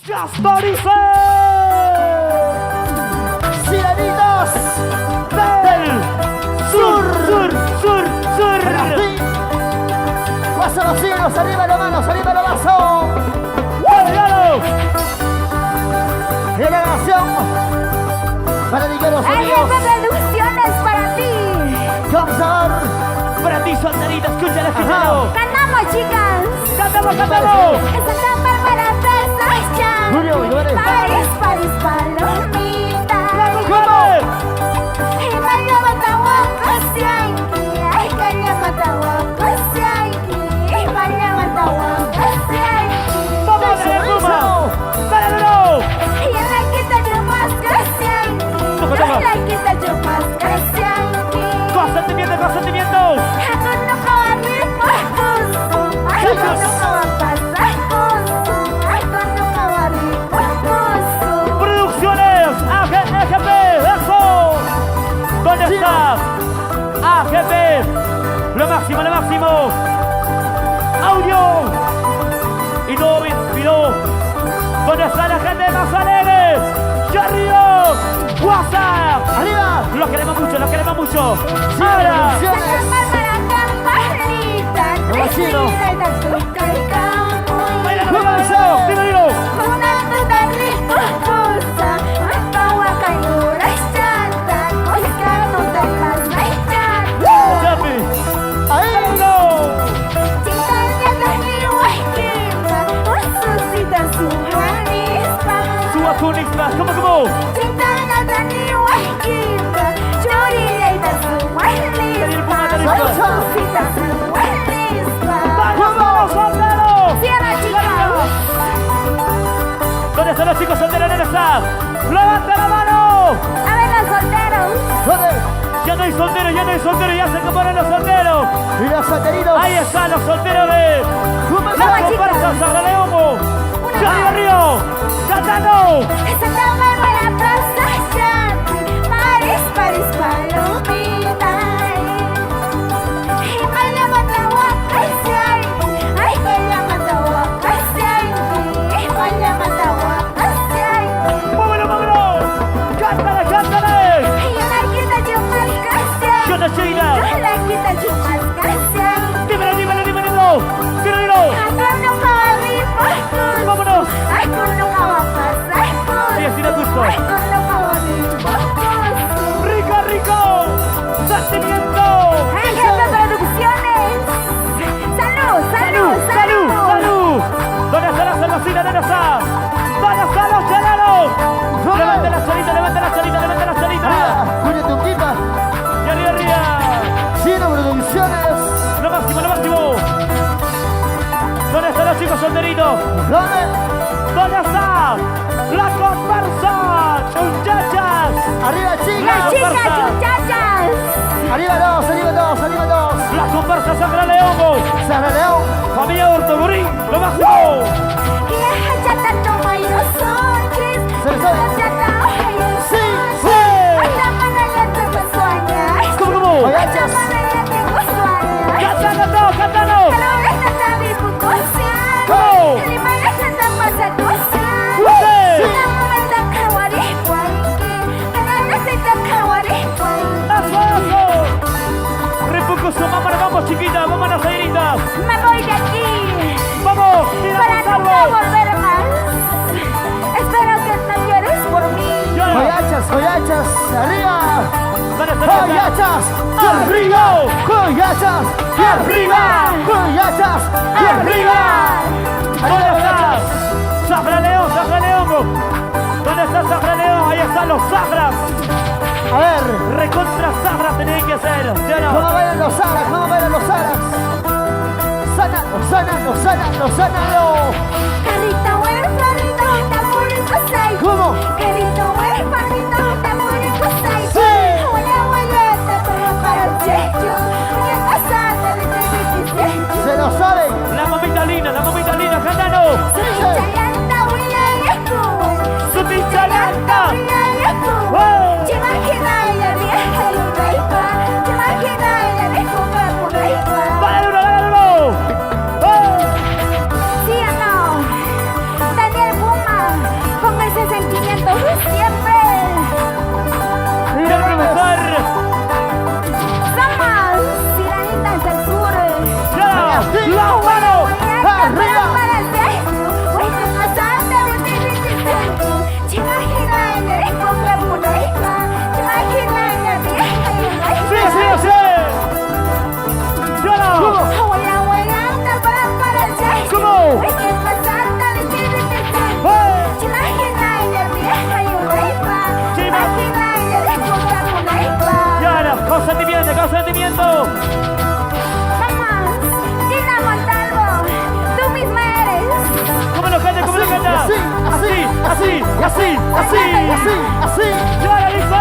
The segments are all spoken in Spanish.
Gastorice. Sirenitas Del sur. Pasan los signos, arriba las manos, arriba los brazos. ¡Cuidado! Y la nación para dedicar los Hay amigos. producciones para ti. Vamos a ver. Para ti, solterita, escúchale, Ajá. escúchalo. Cantamos, chicas. ¡Cantamos! Esta etapa para Versace. Julio, Juárez. Paris, palomita. ¿Cómo? Y vaya matahuaco, sianqui. Ay, calla matahuaco, sianqui. Y vaya matahuaco, sianqui. ¡Vamos, Eso, dale, eso. Puma! ¡Dale! Y en la quita yo más que sianqui. Toma, En toma. la quita yo más que sianqui. ¡Consentimiento! Producciones AGP, eso. ¿Dónde está? AGP, lo máximo. Audio y no video. ¿Dónde está la gente más alegre? ¡Río! WhatsApp. Arriba. Los queremos mucho. Sí, Ahora. producciones. Baila, Vamos. dilo. Chapi. Ahí. No. Suba Kunixma. ¿Cómo? ¡Vamos, solteros! ¿Dónde están los chicos solteros? ¿Dónde están? ¡Levanta la mano! ¿Dónde? Ya no hay solteros, ya se comparan los solteros. Y los solteritos. Ahí están los solteros de la Vamos, comparsa chicas. Sagra de Homo. Una Charlie más. Río, cantando. Paris, palomita. Y vaya matahuaca, ay, vaya matahuaca, y vaya matahuaca, ¡Móvelo! ¡Cántale! y una quita yo más canción. Yo te Sheila. Yo la quita yo más canción. Dímelo. ¡Vámonos! Ay, con lo que va a pasar, Ahí está el gusto. ay, con lo que va a pasar. ¡Rico! ¡Sentimiento! Agenda Producciones. Salud. ¿Dónde está la cervecita? ¿Dónde está los cheleros? Levanta la chelita. Arriba. Julio Tunquita. Y arriba. Chino Producciones. Lo máximo. ¿Dónde están los chicos solteritos? ¿Dónde está la comparsa? ¡Muchachas! Arriba, Las chicas. chicas muchachas. Arriba dos. La comparsa Sagra León. Sara León. Familia Ortogurín. ¡Lo máximo! Y esa chata toma y los sonches. Se lo sabe. La chata oja y el Sí. Hasta mañana tengo sueños. ¿Cómo? Oiachas. Hasta mañana tengo sueños. ¡Cántalo! Pero esta está mi puntuación. ¿Cómo? Y me deja esta pasatuación. ¡Sí! La momento kawari guayque. Pero necesito kawari guayque. ¡Eso! ¡Repuco su mamá! ¡Vamos, chiquita! ¡Vamos, las airitas! Me voy de aquí. ¡Vamos! ¡Mira, Para nunca Gonzalo! volver más. Espero que no llores por mí. ¡Llora! Joyachas. Arriba. ¿Dónde está? Joyachas. ¡Arriba! Joyachas. ¡Arriba! Joyachas. ¡Arriba! ¿Dónde está? ¡Sagra León! ¿Dónde está Sagra León? Ahí están los Sagras. A ver. Recontra Sagras tenéis que ser. ¿Sí o no? ¿Cómo bailan los aras? Sánalo. Carrito huérfanito, te purico sei. ¿Cómo? Carrito huérfanito, te purico sei. Sí. Una abuelita para el checho. Una casada de 16. Se lo saben. La mamita linda, cantando. Chayanta, huya y escudo. Su pinchalanta. Huya y escudo. ¡Wow! Te imaginas la vieja y un reipa. Te imaginas la vieja con reipa. ¡Dale duro! ¿Sí o no? así, así. Y así. Y ahora Y dice.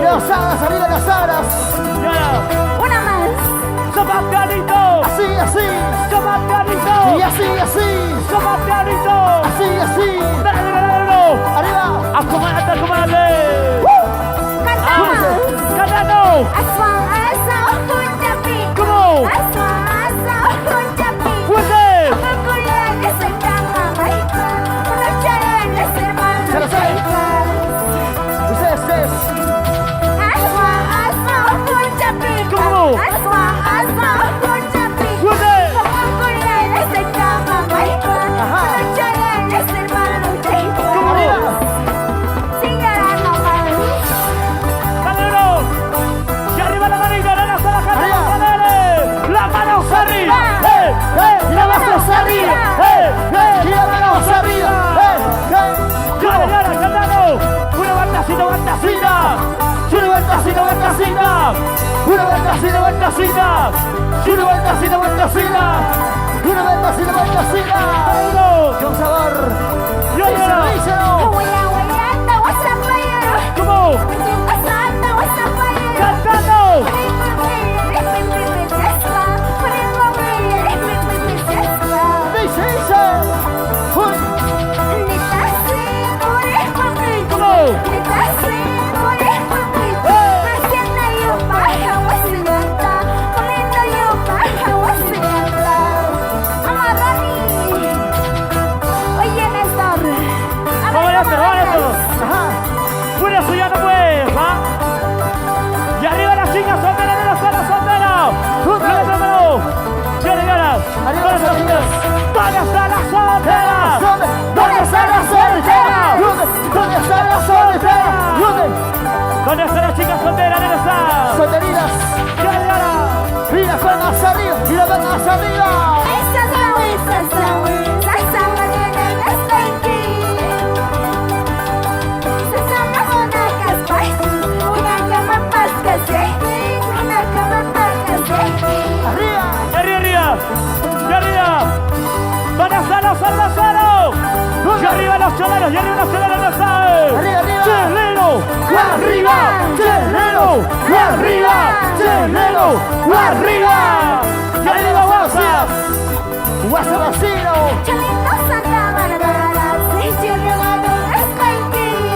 los alas, arriba las alas. Y ahora. Una más. Sopa pianito. Así. Sopa pianito. Y así. Sopa pianito. Así. Dale. Arriba. Acomódate. Cantamos. Cantando. Aswa, hunjapi. ¿Cómo? Aswa, hunjapi. Fuerte. Kukulian es el tamamayka. Unacharan es el Se lo sabe. mamayka. Ustedes. Aswa, hunjapi. ¿Cómo? Aswa, hunjapi. Fuerte. Kukulian es el tamamayka. Ajá. Unacharan es el mamayka. Arriba. Señora nomás. Dale. Y arriba la manita. Dale hasta la cara. Arriba. Dale. La mano arriba. Y las manos arriba. Y las manos arriba. Dale, cantando. Una vueltacita. Una vueltacita. Una vueltacita. Con sabor. Díselo. ¿Cómo? Cantando. Dice. Uy. ¿Cómo? Ajá. Fuera eso ya no puede, ¿va? Y arriba las chicas solteras de las salas solteras. ¡Número! ¡Quiere ganas! Arriba las chicas. ¿Dónde están las solteras? ¿Dónde están las solteras? ¿Dónde están las solteras? ¿Dónde están las chicas solteras de las salas? Solteritas. ¡Quiere ganas! Y las palmas arriba. Y las palmas arriba. Arriba. ¡Y arriba! ¿Dónde están los cerveceros? ¡Y arriba los choleros! ¡Y arriba los choleros de las salas! Arriba. ¡Chelero! ¡Arriba! ¡Chelero! ¡Arriba! ¡Y arriba WhatsApp! WhatsApp vacío.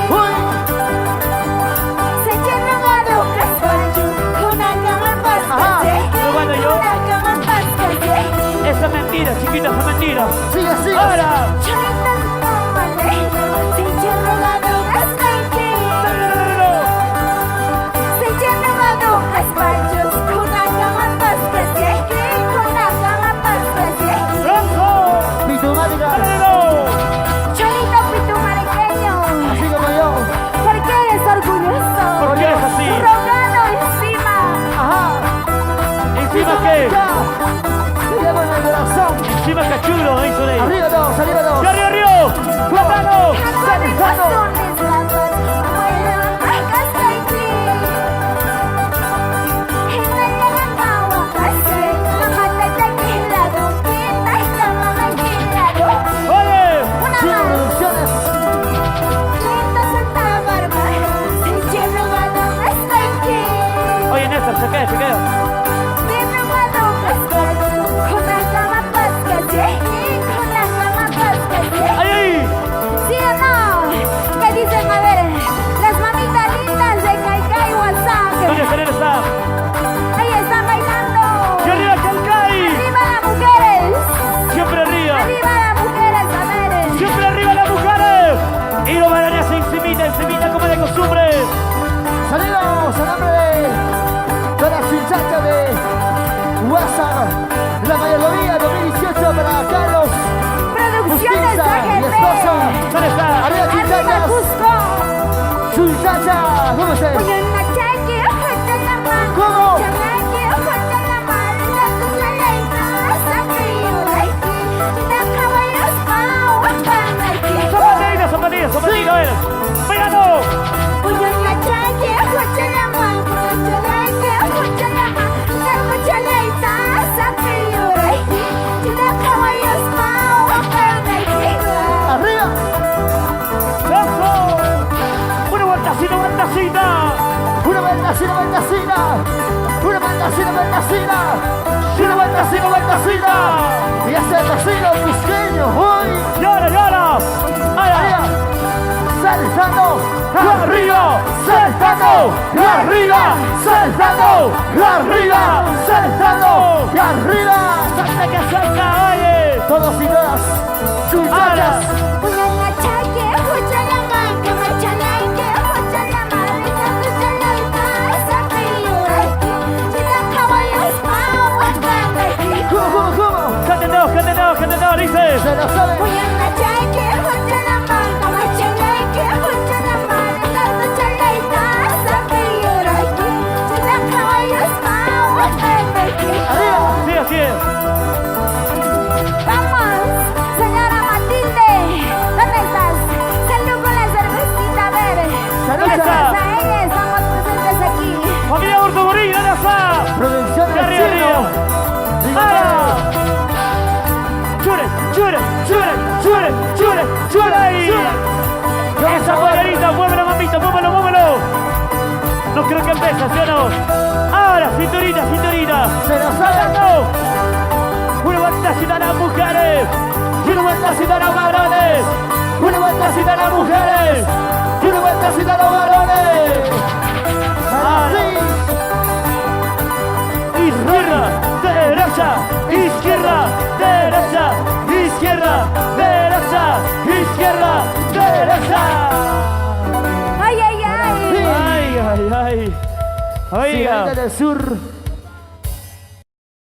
Uy. Esa es mentira, chiquita, esa es mentira. Sigue. Ahora. Pitumática. Cholito pitumarequeño, Así como yo. ¿por qué eres orgulloso? ¿Por qué es así? Rogado encima. Ajá. ¿Encima qué? Ya. Te llevo en el corazón. Encima cachulo, hizo de. Arriba dos. ¡Y arriba! ¡Plátano! ¡Oye! Sin producciones. Oye, Néstor, se queda. ¡Ay, ay! ¿Sí o no? ¿Qué dicen? A ver, las mamitas lindas de Caicay WhatsApp. ¿Dónde Javier está? Ahí están bailando. ¡Y arriba, Calcay! Arriba las mujeres. ¡Siempre arriba! Arriba las mujeres, a ver. ¡Siempre arriba las mujeres! Y los varones se encimita como de costumbre. Saludos a nombre de las muchachas de WhatsApp. La mayoría 2018 para Carlos. Producciones Justicia, mi esposa. AGP. ¿Dónde está? Arriba, Arriba muchachas. Cusco. Muchachas. ¿Cómo se? Oye, una chaque, ojo, chalama. ¿Cómo? Chalaque, ojo, chalama. La tuya leita, saque yo aquí. La caballos, pao, apana. Zapatillas, a ver. ¡Pégalo! Oye, una chaque, ojo, chalama. Chalaque, ojo, chalama. La tuya leita, saque yo aquí. La caballos, pao, apana. Arriba. ¡Eso! asina. Y una vuelta asina. Y hace el vecino pisqueño. Uy. Llora, llora. Allá. Arriba. Saltando. Arriba. Saltando. Y arriba. Saltando. Y arriba. Saltando. Y arriba. Salta que salta, oye. Todos y todas. Muchachas. ¿Cómo? Cántenlo, dice. Se lo saben. Arriba. Sí, así es. Vamos, señora Matilde, ¿dónde estás? Salud con la cervecita verde. Salud, Gracias salud. a ella estamos presentes aquí. Familia Hurto Murillo, ¿dónde está? Producción del Arriba, cielo. arriba. ¡Ahora! ¡Chure, chure, chure, chure, chure, chure ahí! Esa pollerita, muévelo, mamita, muévelo, muévelo. No creo que empiece, ¿sí o no? Ahora, cinturita, cinturita. Se lo saben. ¡No! Una vueltacita a las mujeres. Y una vueltacita a los varones. Una vueltacita a las mujeres. Y una vueltacita a los varones. Ahora. Izquierda, derecha, izquierda, derecha, izquierda, derecha, izquierda, derecha. Ay, ay, ay. Ay, ay, ay. Oiga. Cigarrita del sur.